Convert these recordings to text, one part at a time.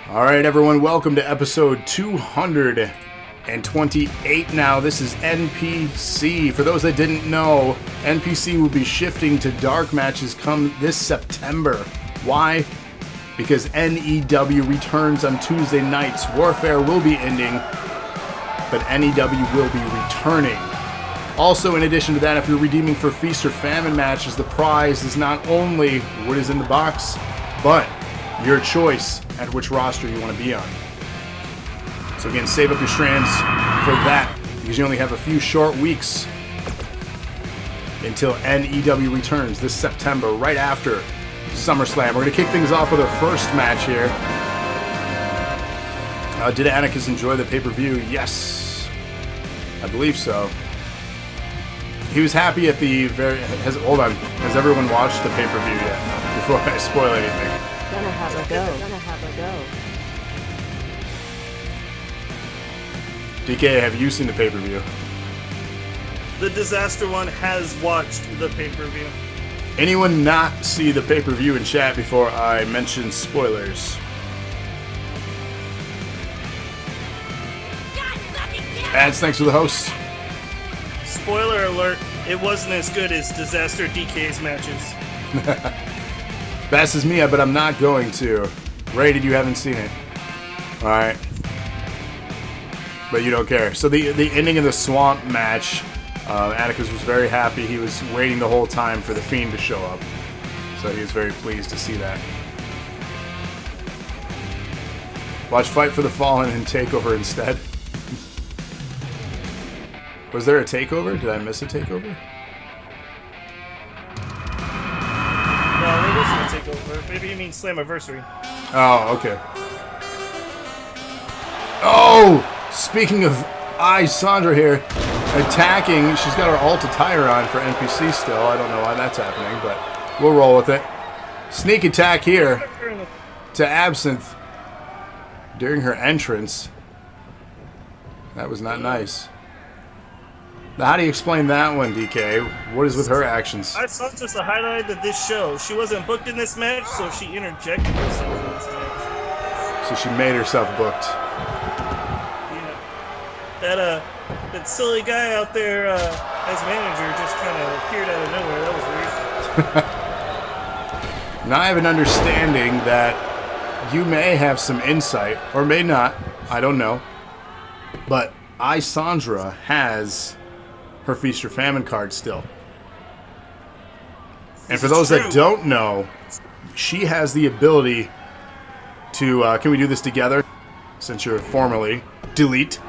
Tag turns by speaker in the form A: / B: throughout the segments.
A: All right, everyone, welcome to episode 228 now. This is NPC. For those that didn't know, NPC will be shifting to dark matches come this September. Why? Because NEW returns on Tuesday nights. Warfare will be ending, but NEW will be returning. Also, in addition to that, if you're redeeming for Feast or Famine matches, the prize is not only what is in the box, but your choice at which roster you want to be on. So again, save up your strands for that, because you only have a few short weeks until NEW returns this September, right after SummerSlam. We're going to kick things off with our first match here. Did Atticus enjoy the pay-per-view? Yes, I believe so. He was happy at the very... Hold on. Has everyone watched the pay-per-view yet? Before I spoil anything.
B: Gonna have a go.
A: DK, have you seen the pay-per-view?
C: The Disaster One has watched the pay-per-view.
A: Anyone not see the pay-per-view in chat before I mention spoilers? Ads, thanks for the host.
C: Spoiler alert, it wasn't as good as Disaster DK's matches.
A: That's as me, but I'm not going to. Rated, you haven't seen it. Alright. But you don't care. So the ending of the Swamp match, Atticus was very happy. He was waiting the whole time for The Fiend to show up. So he was very pleased to see that. Watch Fight for the Fallen and Takeover instead. Was there a takeover? Did I miss a takeover?
C: No, there wasn't a takeover. Maybe you mean Slammiversary.
A: Oh, okay. Oh! Speaking of Sandra here, attacking. She's got her ult attire on for NPC still. I don't know why that's happening, but we'll roll with it. Sneak attack here to Absinthe during her entrance. That was not nice. Now, how do you explain that one, DK? What is with her actions?
C: I saw just a highlight of this show. She wasn't booked in this match, so she interjected herself in this match.
A: So she made herself booked.
C: Yeah. That silly guy out there as manager just kind of appeared out of nowhere. That was weird.
A: Now I have an understanding that you may have some insight, or may not. I don't know. But Sandra has her Feast or Famine card still. And for those that don't know, she has the ability to, can we do this together? Since you're formerly, delete.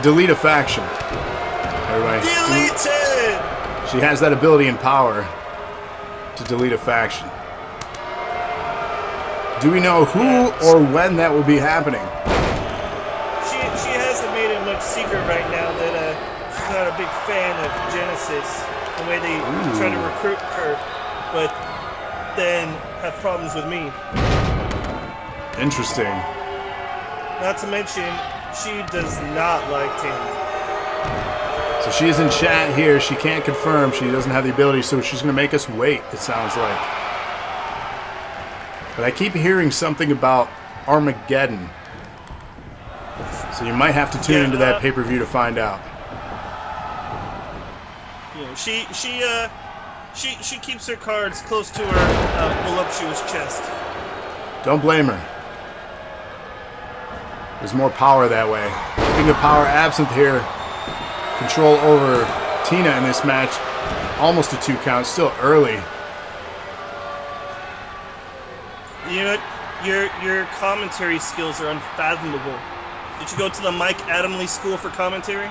A: Delete a faction. Everybody.
C: Deleted!
A: She has that ability and power to delete a faction. Do we know who or when that will be happening?
C: She hasn't made it much secret right now that she's not a big fan of Genesis, the way they try to recruit her, but then have problems with me.
A: Interesting.
C: Not to mention, she does not like Tammy.
A: So she is in chat here. She can't confirm. She doesn't have the ability, so she's going to make us wait, it sounds like. But I keep hearing something about Armageddon. So you might have to tune into that pay-per-view to find out.
C: Yeah, she keeps her cards close to her voluptuous chest.
A: Don't blame her. There's more power that way. Speaking of power, Absinthe here. Control over Tina in this match. Almost a 2 count. Still early.
C: You know what? Your commentary skills are unfathomable. Did you go to the Mike Adamley School for Commentary?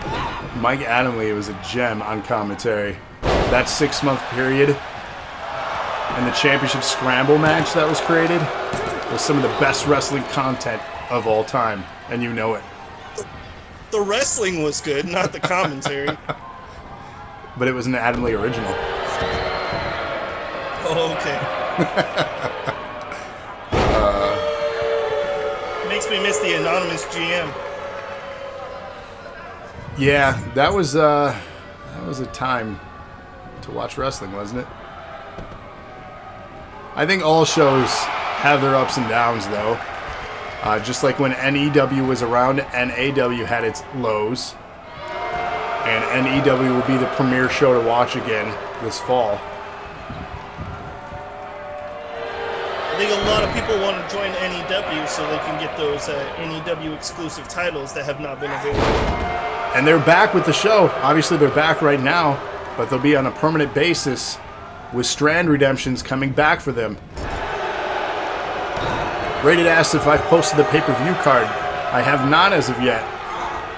A: Mike Adamley was a gem on commentary. That 6-month period and the championship scramble match that was created was some of the best wrestling content of all time, and you know it.
C: The wrestling was good, not the commentary.
A: But it was an Adamley original.
C: Oh, okay. Makes me miss the anonymous GM.
A: Yeah, that was a time to watch wrestling, wasn't it? I think all shows have their ups and downs, though. Just like when NEW was around, NAW had its lows. And NEW will be the premier show to watch again this fall.
C: I think a lot of people want to join NEW so they can get those NEW exclusive titles that have not been available.
A: And they're back with the show. Obviously, they're back right now, but they'll be on a permanent basis with Strand redemptions coming back for them. Rated asked if I've posted the pay-per-view card. I have not as of yet.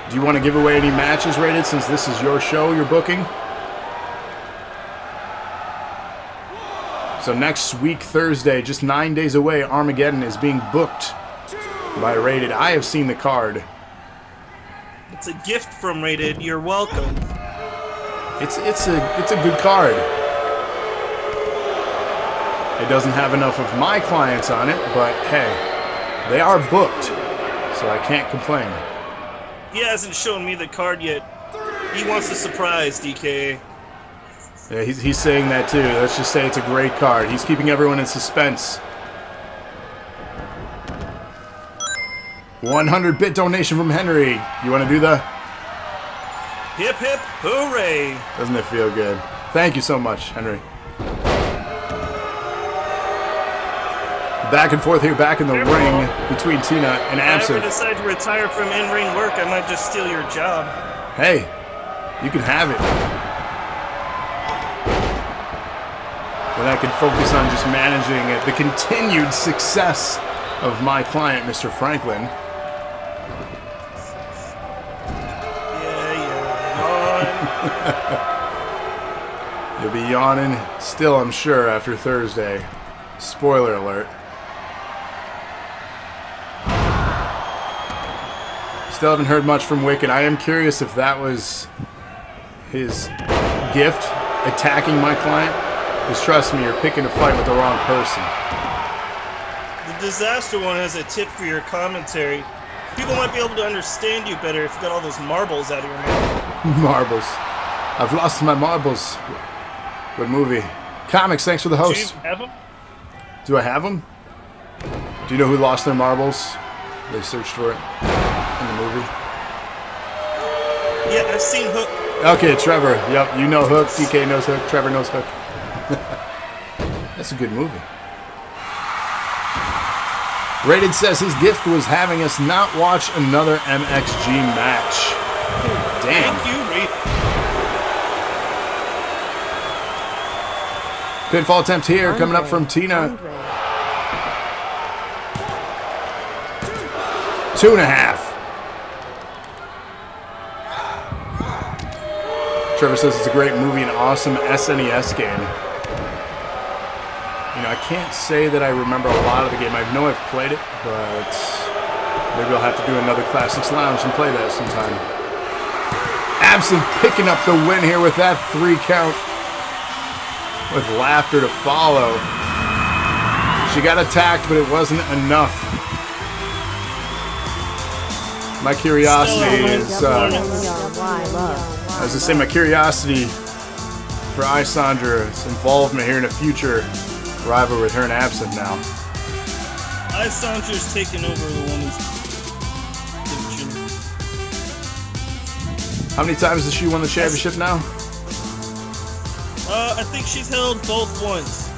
A: Do you want to give away any matches, Rated, since this is your show you're booking? So next week, Thursday, just 9 days away, Armageddon is being booked by Rated. I have seen the card.
C: It's a gift from Rated. You're welcome.
A: It's a good card. It doesn't have enough of my clients on it, but hey, they are booked, so I can't complain.
C: He hasn't shown me the card yet. He wants a surprise, DK.
A: Yeah, he's saying that too. Let's just say it's a great card. He's keeping everyone in suspense. 100-bit donation from Henry. You want to do the...
C: Hip hip hooray.
A: Doesn't it feel good? Thank you so much, Henry. Back and forth here, back in the ring between Tina and Absinthe.
C: If I ever decide to retire from in-ring work, I might just steal your job.
A: Hey, you can have it. Then I can focus on just managing the continued success of my client, Mr. Franklin.
C: Yeah,
A: You'll be yawning still, I'm sure, after Thursday. Spoiler alert. Still haven't heard much from Wicked. I am curious if that was his gift, attacking my client. Because trust me, you're picking a fight with the wrong person.
C: The Disaster one has a tip for your commentary. People might be able to understand you better if you got all those marbles out of your mouth.
A: Marbles. I've lost my marbles. What movie? Comics, thanks for the host.
C: Do you have them?
A: Do I have them? Do you know who lost their marbles? They searched for it in the movie.
C: Yeah, I've seen Hook.
A: Okay, Trevor. Yep, you know Hook. DK knows Hook. Trevor knows Hook. That's a good movie. Rated says his gift was having us not watch another MXG match. Damn.
C: Thank you, Rated.
A: Pinfall attempt here, coming up from Tina. 2.5. Trevor says it's a great movie and awesome SNES game. You know, I can't say that I remember a lot of the game. I know I've played it, but maybe I'll have to do another Classics Lounge and play that sometime. Absinthe picking up the win here with that 3 count. With laughter to follow. She got attacked, but it wasn't enough. My curiosity is... I was going to say, my curiosity for Isandra's involvement here in a future rivalry with her and Absinthe now.
C: Isandra's taken over the women's division.
A: How many times has she won the championship now?
C: I think she's held both once.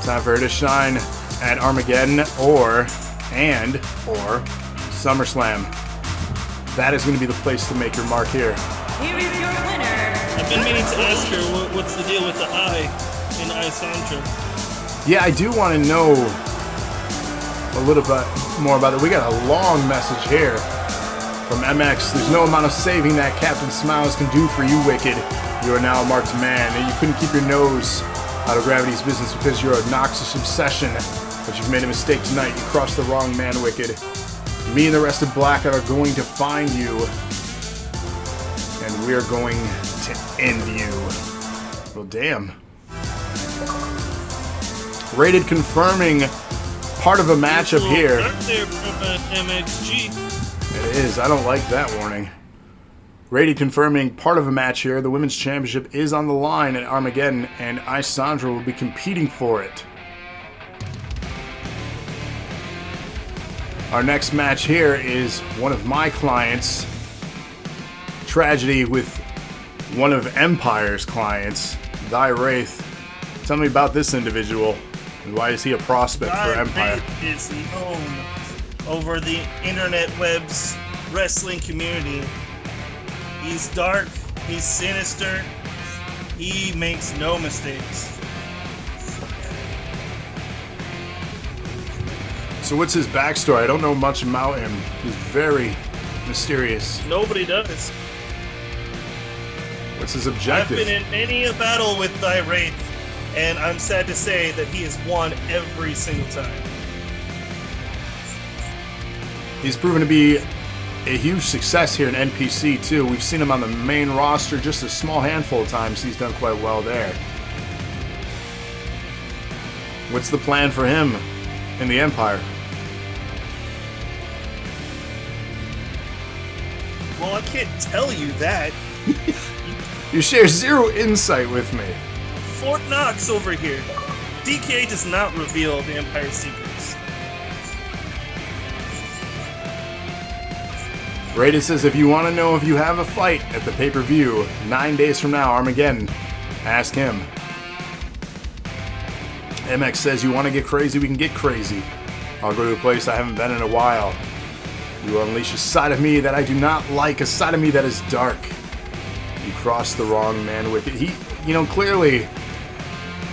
A: Time for her to shine at Armageddon or SummerSlam. That is going to be the place to make your mark here.
B: Here is your winner.
C: I've been meaning to ask her what's the deal with the eye in Isandra.
A: Yeah, I do want to know a little bit more about it. We got a long message here from MX. There's no amount of saving that Captain Smiles can do for you, Wicked. You are now a marked man, and you couldn't keep your nose out of Gravity's business because you're a noxious obsession. But you've made a mistake tonight. You crossed the wrong man, Wicked. Me and the rest of Blackout are going to find you, and we're going to end you. Well, damn. Rated confirming part of a matchup here.
C: There from MXG.
A: It is. I don't like that warning. Grady confirming part of a match here. The Women's Championship is on the line at Armageddon, and Isandra will be competing for it. Our next match here is one of my clients. Tragedy with one of Empire's clients, Thy Wraith. Tell me about this individual, and why is he a prospect for Empire?
C: Wraith is known over the internet web's wrestling community. He's dark, he's sinister, he makes no mistakes.
A: So what's his backstory? I don't know much about him. He's very mysterious.
C: Nobody does.
A: What's his objective?
C: I've been in many a battle with Thy Wraith, and I'm sad to say that he has won every single time.
A: He's proven to be a huge success here in NPC too. We've seen him on the main roster just a small handful of times. He's done quite well there. What's the plan for him in the Empire?
C: Well, I can't tell you that.
A: You share zero insight with me.
C: Fort Knox over here. DK does not reveal the Empire's secrets.
A: Brady says if you want to know if you have a fight at the pay-per-view 9 days from now, Armageddon, ask him. MX says you want to get crazy, we can get crazy. I'll go to a place I haven't been in a while. You will unleash a side of me that I do not like, a side of me that is dark. You cross the wrong man with it. He, clearly,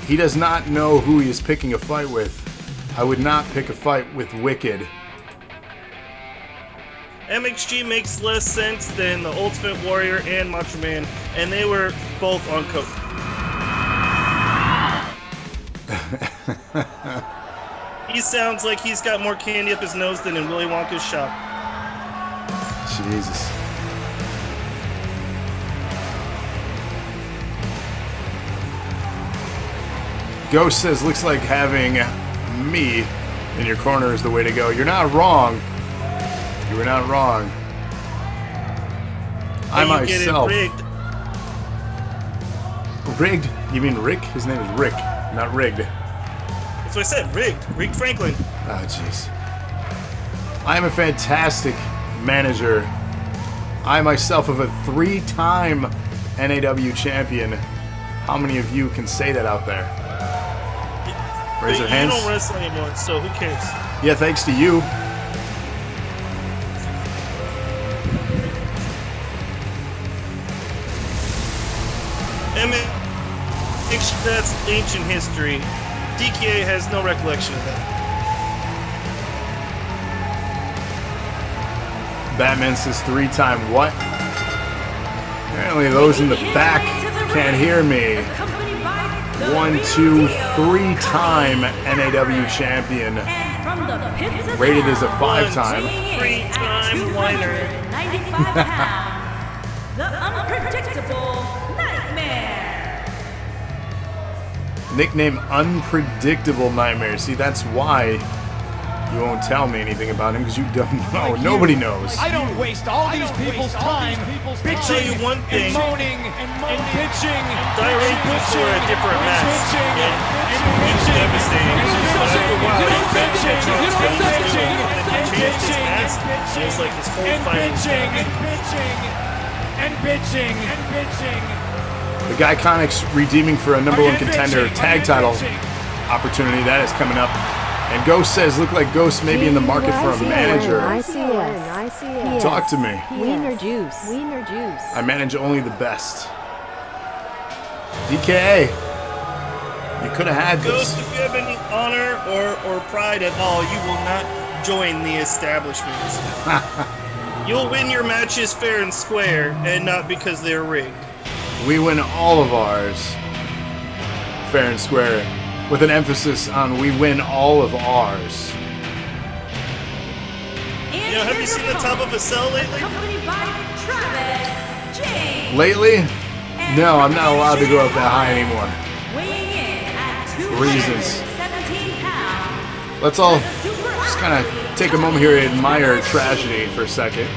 A: he does not know who he is picking a fight with. I would not pick a fight with Wicked.
C: MXG makes less sense than the Ultimate Warrior and Macho Man, and they were both on coke. He sounds like he's got more candy up his nose than in Willy Wonka's shop.
A: Jesus. Ghost says, looks like having me in your corner is the way to go. You're not wrong. You were not wrong. I myself.
C: Get it rigged.
A: Rigged? You mean Rick? His name is Rick, not rigged.
C: That's what I said, rigged. Rick Franklin.
A: Oh, jeez. I am a fantastic manager. I myself am a 3-time NAW champion. How many of you can say that out there? Raise your hands.
C: You don't wrestle anymore, so who cares?
A: Yeah, thanks to you.
C: That's ancient history. DKA has no recollection of that.
A: Batman says 3-time what? Apparently those in the back can't hear me. 1, 2, 3-time NAW champion. Rated as a 5-time.
C: 3-time whiner.
B: The unpredictable Nightmare.
A: Nickname Unpredictable Nightmare. See, that's why you won't tell me anything about him, because you don't know. Nobody knows.
D: I don't waste all these people's time bitching and moaning and bitching.
C: Thy Wraith was for a different match. It's devastating. It's like his whole fight.
D: And bitching.
A: The Guyconics redeeming for a #1 contender tag title opportunity. That is coming up. And Ghost says, look like Ghost may be in the market for a manager.
E: I see it.
A: Talk to me.
E: Wiener juice.
A: I manage only the best. DKA. You could have had
C: Ghost,
A: this.
C: if you have any honor or pride at all, you will not join the establishment. You'll win your matches fair and square, and not because they're rigged.
A: We win all of ours fair and square, with an emphasis on we win all of ours.
C: Have you seen the top of a cell lately?
A: Lately? No, I'm not allowed to go up that high anymore. Reasons. Let's all just kind of take a moment here and admire tragedy for a second.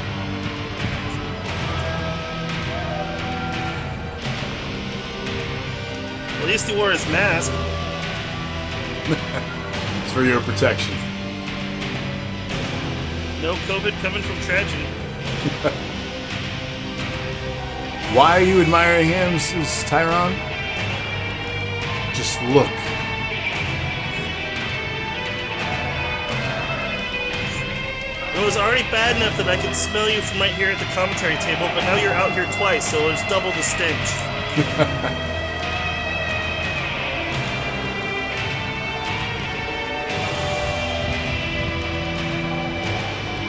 C: least he wore his mask.
A: It's for your protection.
C: No COVID coming from tragedy.
A: Why are you admiring him, says Tyron? Just look.
C: It was already bad enough that I could smell you from right here at the commentary table, but now you're out here twice, so it's double the stench.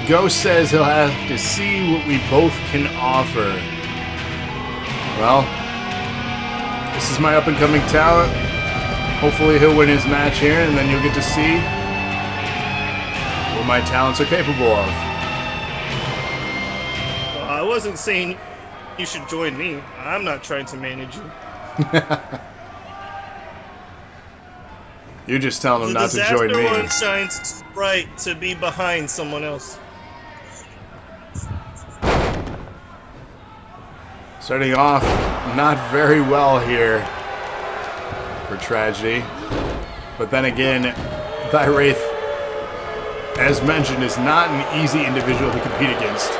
A: Ghost says he'll have to see what we both can offer. Well, this is my up-and-coming talent. Hopefully he'll win his match here, and then you'll get to see what my talents are capable of.
C: Well, I wasn't saying you should join me. I'm not trying to manage you.
A: You're just telling him not to join me.
C: The disaster one shines bright to be behind someone else.
A: Starting off not very well here for Tragedy. But then again, Thy Wraith, as mentioned, is not an easy individual to compete against.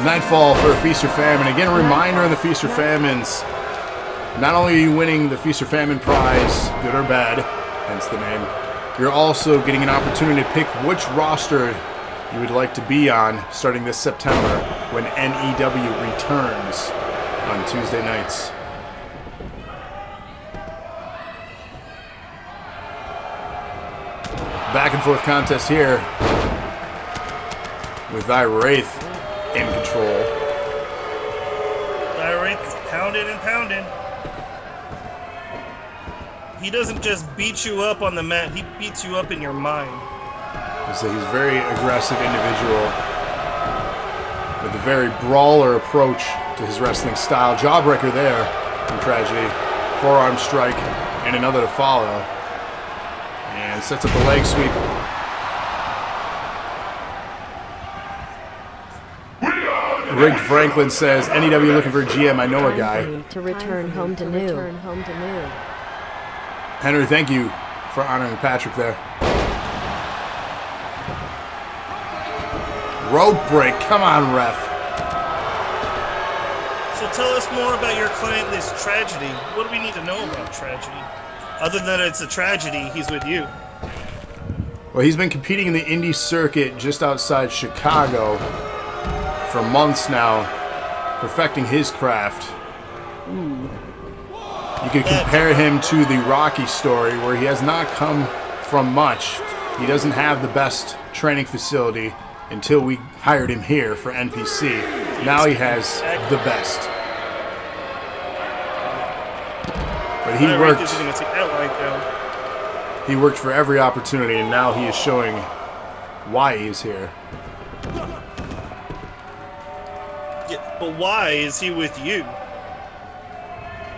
A: Nightfall for Feast or Famine. Again, a reminder on the Feast or Famines. Not only are you winning the Feast or Famine prize, good or bad, hence the name, you're also getting an opportunity to pick which roster you would like to be on starting this September when NEW returns on Tuesday nights. Back and forth contest here with Thy Wraith in control.
C: Thy Wraith is pounding and pounding. He doesn't just beat you up on the mat, he beats you up in your mind.
A: So he's a very aggressive individual with a very brawler approach to his wrestling style. Jawbreaker there from Tragedy. Forearm strike and another to follow. And sets up the leg sweep. Rick Franklin says, NEW looking for a GM, I know a guy.
E: To return home to new.
A: Henry, thank you for honoring Patrick there. Rope break, come on, ref.
C: So tell us more about your client, this Tragedy. What do we need to know about Tragedy? Other than it's a tragedy, he's with you.
A: Well, he's been competing in the indie circuit just outside Chicago for months now, perfecting his craft. You could compare him to the Rocky story, where he has not come from much. He doesn't have the best training facility until we hired him here for NPC. Now he has the best. But he worked for every opportunity, and now he is showing why he is here.
C: Yeah, but why is he with you?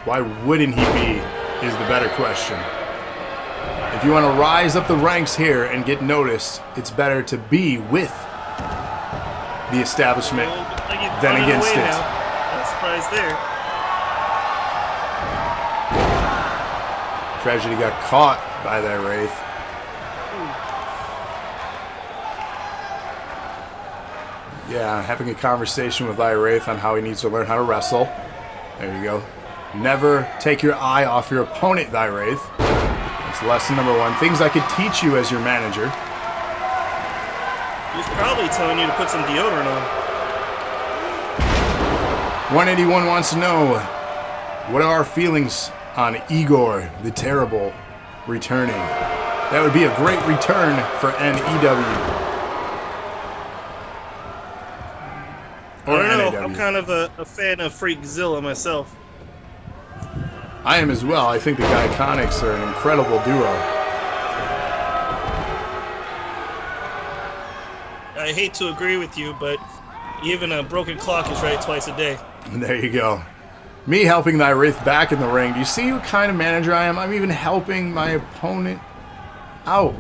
A: Why wouldn't he be, is the better question. If you want to rise up the ranks here and get noticed, it's better to be with the establishment than against it.
C: No surprise there.
A: Tragedy got caught by that Wraith. Yeah, having a conversation with Thy Wraith on how he needs to learn how to wrestle. There you go. Never take your eye off your opponent, Thy Wraith. That's lesson number one. Things I could teach you as your manager.
C: He's probably telling you to put some deodorant on.
A: 181 wants to know, what are our feelings on Igor the Terrible returning? That would be a great return for NEW. Or
C: I don't know.
A: NAW.
C: I'm kind of a fan of Freakzilla myself.
A: I am as well. I think the Iconics are an incredible duo.
C: I hate to agree with you, but even a broken clock is right twice a day.
A: And there you go. Me helping Thy Wraith back in the ring. Do you see what kind of manager I am? I'm even helping my opponent out.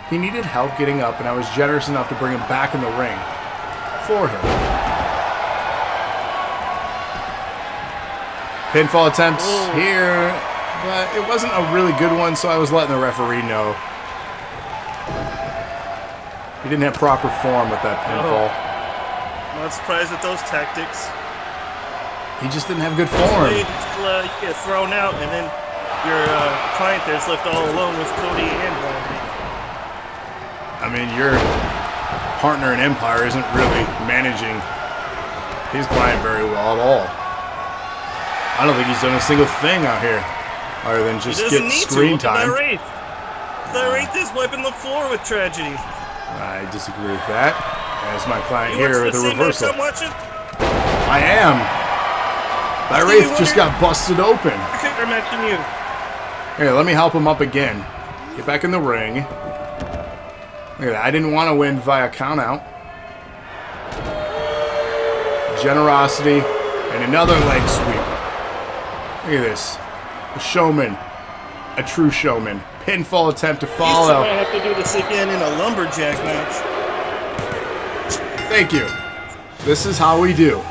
A: He needed help getting up, and I was generous enough to bring him back in the ring. for him. Pinfall attempt here, but it wasn't a really good one, so I was letting the referee know. He didn't have proper form with that pinfall.
C: I'm not surprised at those tactics.
A: He just didn't have good form.
C: You get thrown out, and then your client there's left all alone with Cody and Bryan.
A: I mean, your partner in Empire isn't really managing his client very well at all. I don't think he's done a single thing out here other than just get screen time.
C: That Wraith is wiping the floor with tragedy.
A: I disagree with that. As my client here with a reversal. I am. That Wraith just got busted open.
C: I'm matching you.
A: Here, let me help him up again. Get back in the ring. Look at that. I didn't want to win via countout. Generosity and another leg sweep. Look at this. A showman. A true showman. Pinfall attempt to follow.
C: I have to do this again in a lumberjack match.
A: Thank you. This is how we do.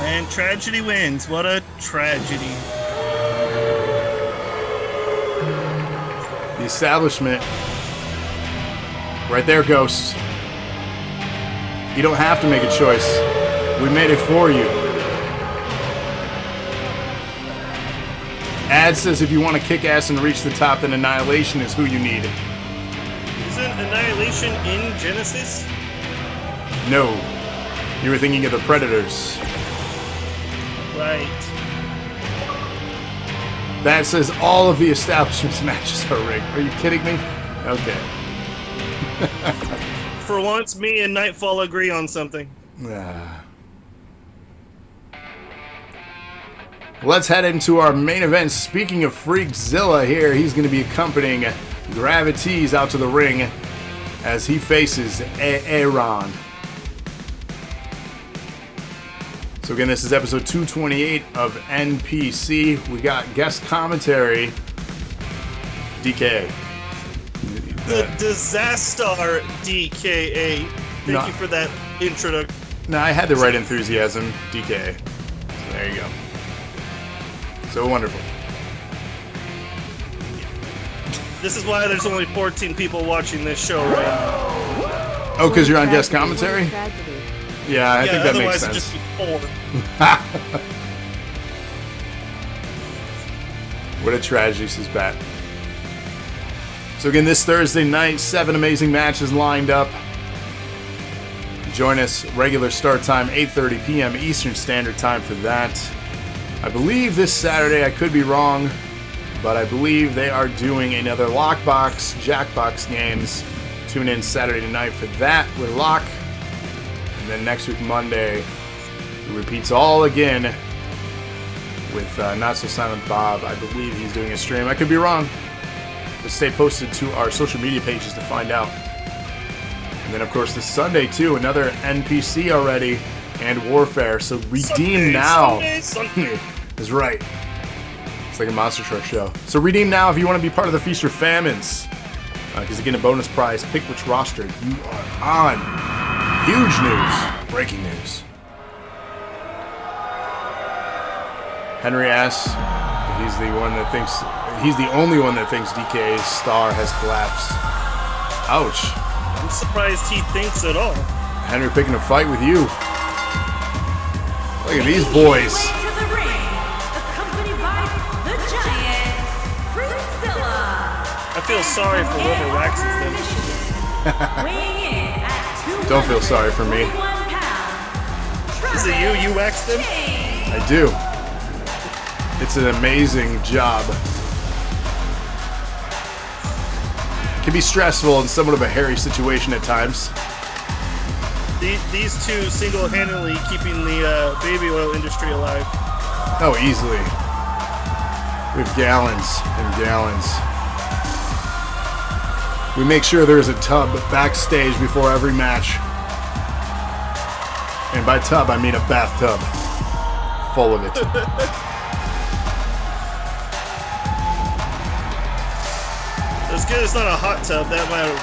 C: And tragedy wins. What a tragedy.
A: The establishment. Right there, Ghost. You don't have to make a choice. We made it for you. Ad says if you want to kick ass and reach the top, then Annihilation is who you need.
C: Isn't Annihilation in Genesis?
A: No. You were thinking of the Predators.
C: Right.
A: That says all of the establishment's matches are rigged. Are you kidding me? Okay.
C: For once, me and Nightfall agree on something.
A: Let's head into our main event. Speaking of Freakzilla here, he's going to be accompanying Gravities out to the ring as he faces Aaron. So again, this is episode 228 of NPC. We got guest commentary, DKA.
C: The Disaster DKA. Thank you for that introduction.
A: No, I had the right enthusiasm, DKA. So there you go. So wonderful.
C: This is why there's only 14 people watching this show right now.
A: Oh, because you're on guest commentary? Yeah, I think that makes sense.
C: Otherwise it'd just be 4.
A: What a tragedy, says Bat. So again, this Thursday night, 7 amazing matches lined up. Join us, regular start time, 8:30 p.m. Eastern Standard Time for that. I believe this Saturday, I could be wrong, but I believe they are doing another Lockbox, Jackbox games. Tune in Saturday night for that with Lock. And then next week, Monday, it repeats all again with Not So Silent Bob. I believe he's doing a stream. I could be wrong. But stay posted to our social media pages to find out. And then, of course, this Sunday, too, another NPC already and Warfare. So redeem now.
C: Sunday.
A: That's right. It's like a Monster Truck show. So redeem now if you want to be part of the Feast or Famines. Because again, a bonus prize. Pick which roster you are on. Huge news. Breaking news. Henry asks if he's the one that thinks he's the only one that thinks DK's star has collapsed. Ouch.
C: I'm surprised he thinks at all.
A: Henry picking a fight with you. Look at these boys.
B: Way to the ring, accompanied by the giant Freakzilla.
C: I feel sorry for whoever waxes them.
B: Weighing in at
A: Don't feel sorry for me.
B: 241 pounds.
C: Is it you? You waxed them?
A: I do. It's an amazing job. It can be stressful and somewhat of a hairy situation at times.
C: These two single-handedly keeping the baby oil industry alive.
A: Oh, easily. We have gallons and gallons. We make sure there is a tub backstage before every match. And by tub, I mean a bathtub full of it.
C: It's good it's not a hot tub. That might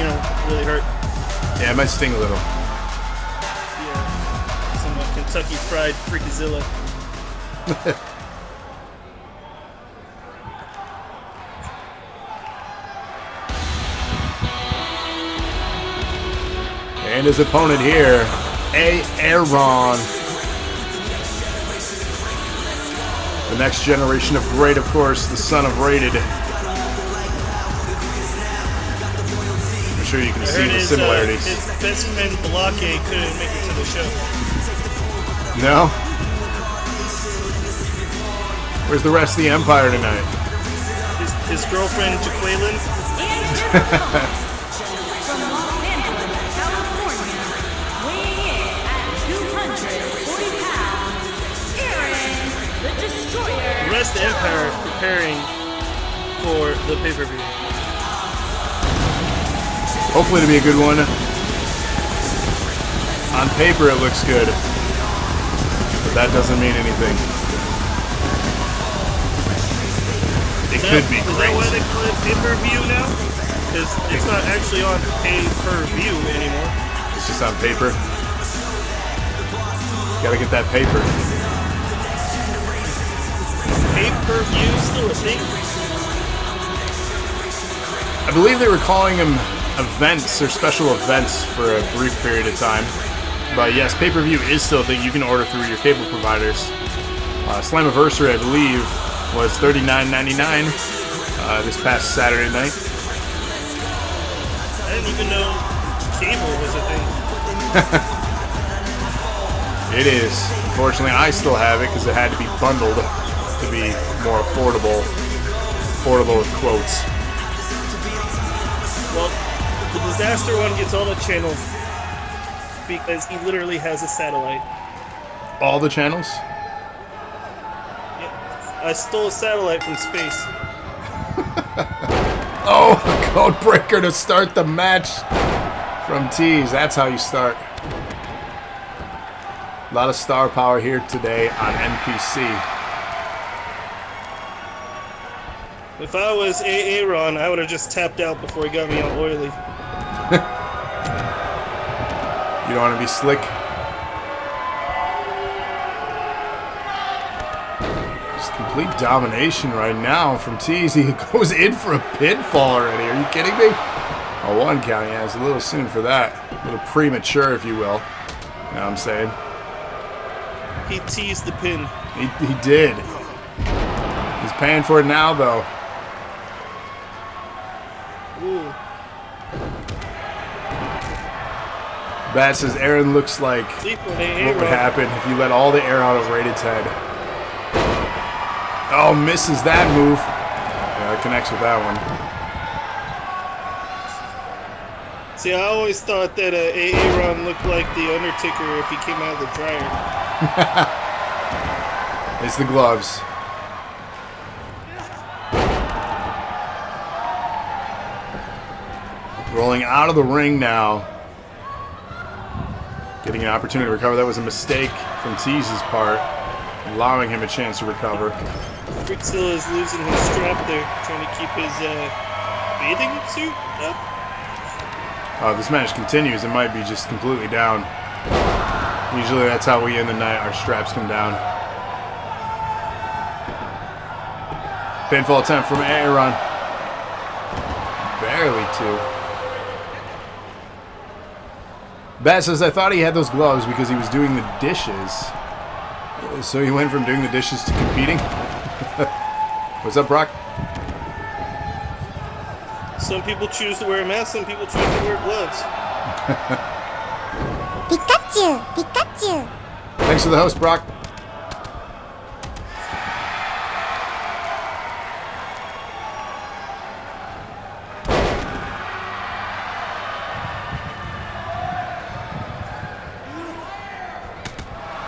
C: really hurt.
A: Yeah, it might sting a little.
C: Yeah, some Kentucky Fried Freakazilla.
A: And his opponent here, Aaron. The next generation of great, of course, the son of Rated. I'm sure you can see the similarities.
C: His best friend Blockade couldn't make it to the show.
A: No? Where's the rest of the Empire tonight?
C: His girlfriend Jaqueline.
B: From Los Angeles, California, weighing in at 240 pounds, Aaron the Destroyer.
C: The rest of the Empire preparing for the pay-per-view.
A: Hopefully to be a good one. On paper it looks good, but that doesn't mean anything. It could be
C: Is
A: great.
C: that why they call it pay-per-view now? Because it's not actually on pay-per-view anymore.
A: It's just on paper. Gotta get that paper.
C: Pay-per-view still a thing?
A: I believe they were calling them events or special events for a brief period of time. But yes, pay-per-view is still a thing you can order through your cable providers. Slammiversary, I believe, was $39.99 this past Saturday night.
C: I didn't even know cable was a thing.
A: It is. Unfortunately, I still have it because it had to be bundled to be more affordable. Affordable with quotes.
C: Well, the Disaster one gets all the channels because he literally has a satellite.
A: All the channels?
C: Yeah. I stole a satellite from space.
A: Oh, code breaker to start the match from Tease. That's how you start. A lot of star power here today on NPC.
C: If I was Aaron, I would have just tapped out before he got me all oily.
A: You don't want to be slick? Just complete domination right now from Tease. He goes in for a pinfall already. Are you kidding me? A 1 count, yeah. It's a little soon for that. A little premature, if you will. You know what I'm saying?
C: He teased the pin.
A: He did. He's paying for it now, though.
C: Ooh.
A: Bat says Aaron looks like
C: Sleep on
A: what would happen if you let all the air out of Rated's head. Oh, misses that move. Yeah, it connects with that one.
C: See, I always thought that Aaron looked like the Undertaker if he came out of the dryer.
A: It's the gloves. Rolling out of the ring now. Getting an opportunity to recover. That was a mistake from Tease's part, allowing him a chance to recover.
C: Freakzilla is losing his strap there, trying to keep his bathing suit up.
A: This match continues. It might be just completely down. Usually that's how we end the night. Our straps come down. Pinfall attempt from Aaron. Barely two. Bat says, I thought he had those gloves because he was doing the dishes. So he went from doing the dishes to competing? What's up, Brock?
C: Some people choose to wear a mask, some people choose to wear gloves.
F: Pikachu! Pikachu!
A: Thanks for the host, Brock.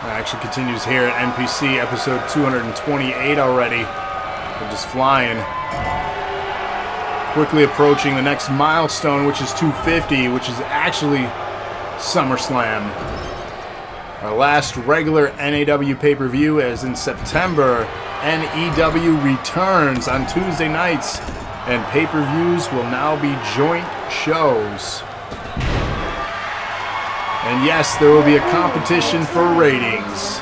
A: Action continues here at NPC, episode 228 already. We're just flying. Quickly approaching the next milestone, which is 250, which is actually SummerSlam. Our last regular NAW pay-per-view, as in September, NEW returns on Tuesday nights, and pay-per-views will now be joint shows. And yes, there will be a competition for ratings.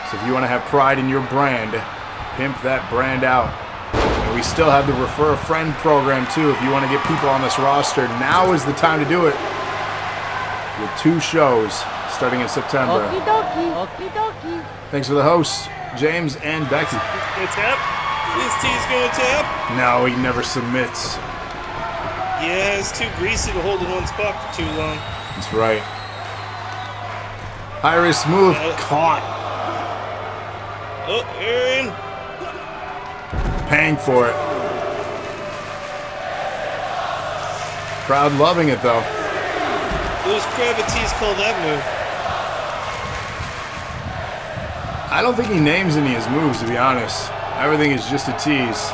A: So if you want to have pride in your brand, pimp that brand out. And we still have the Refer a Friend program too. If you want to get people on this roster, now is the time to do it. With 2 shows starting in September.
E: Okie dokie. Okie dokie.
A: Thanks for the hosts, James and Becky.
C: Gonna tap? This tea's gonna tap?
A: No, he never submits.
C: Yeah, it's too greasy to hold in one spot for too long.
A: That's right. High risk move caught.
C: Oh, Aaron.
A: Paying for it. Crowd loving it though.
C: Those Gravities call that move.
A: I don't think he names any of his moves, to be honest. Everything is just a tease.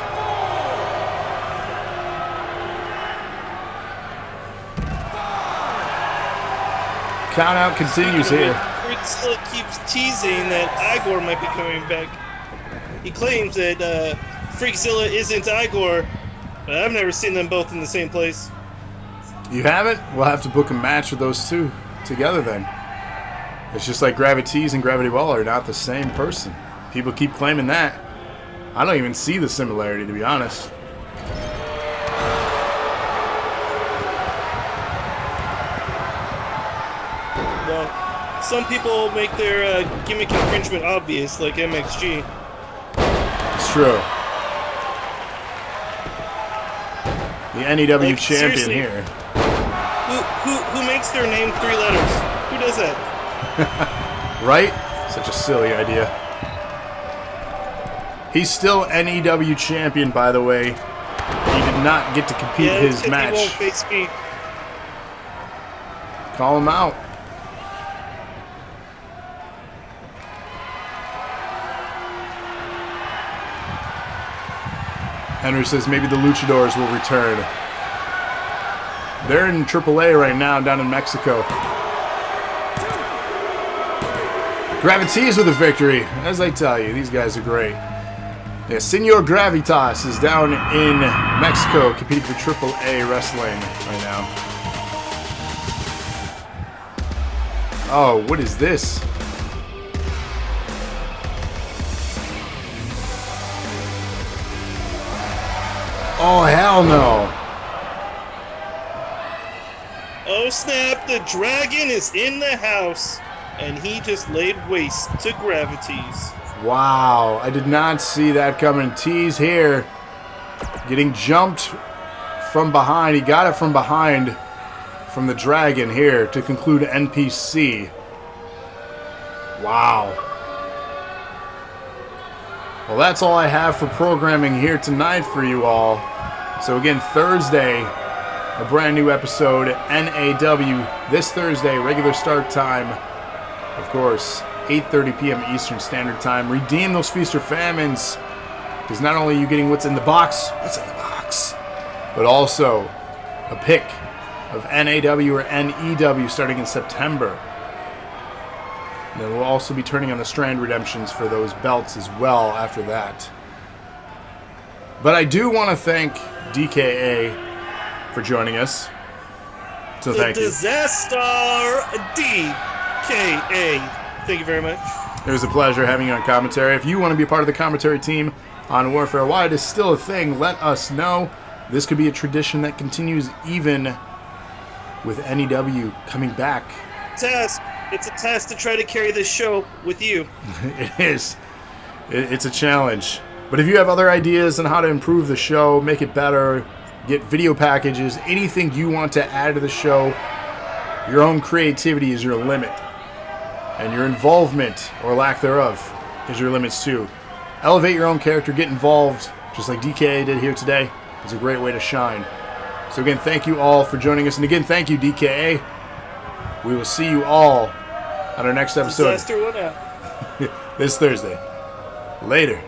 A: Count out continues here.
C: Still keeps teasing that Igor might be coming back. He claims that Freakzilla isn't Igor, but I've never seen them both in the same place.
A: You haven't? We'll have to book a match with those two together then. It's just like Gravities and Gravity Well are not the same person. People keep claiming that. I don't even see the similarity, to be honest.
C: Well, some people make their gimmick infringement obvious, like MXG.
A: It's true. The NEW
C: Like,
A: champion
C: seriously.
A: here.
C: Who makes their name 3 letters? Who does that?
A: Right? Such a silly idea. He's still NEW champion, by the way. He did not get to compete his
C: except
A: match.
C: He won't face me.
A: Call him out. Henry says maybe the Luchadors will return. They're in AAA right now down in Mexico. Gravities with a victory. As I tell you, these guys are great. Yeah, Senor Gravitas is down in Mexico competing for AAA wrestling right now. Oh, what is this? Oh, hell no.
C: Oh snap, the dragon is in the house, and he just laid waste to Gravities.
A: Wow, I did not see that coming. Tease here. Getting jumped from behind. He got it from behind from the dragon here to conclude NPC. Wow. Well, that's all I have for programming here tonight for you all. So again, Thursday, a brand new episode, NAW, this Thursday, regular start time, of course, 8:30 p.m. Eastern Standard Time. Redeem those Feast or Famines, because not only are you getting what's in the box, but also a pick of NAW or NEW starting in September. And then we'll also be turning on the Strand Redemptions for those belts as well after that. But I do want to thank DKA for joining us. So thank you.
C: Disaster DKA. Thank you very much.
A: It was a pleasure having you on commentary. If you want to be a part of the commentary team on Warfare, why it is still a thing, let us know. This could be a tradition that continues even with NEW coming back.
C: It's a task to try to carry this show with you.
A: It is. It's a challenge. But if you have other ideas on how to improve the show, make it better, get video packages, anything you want to add to the show, your own creativity is your limit. And your involvement, or lack thereof, is your limits too. Elevate your own character, get involved, just like DKA did here today. It's a great way to shine. So again, thank you all for joining us. And again, thank you, DKA. We will see you all on our next episode
C: Disaster went out.
A: this Thursday. Later.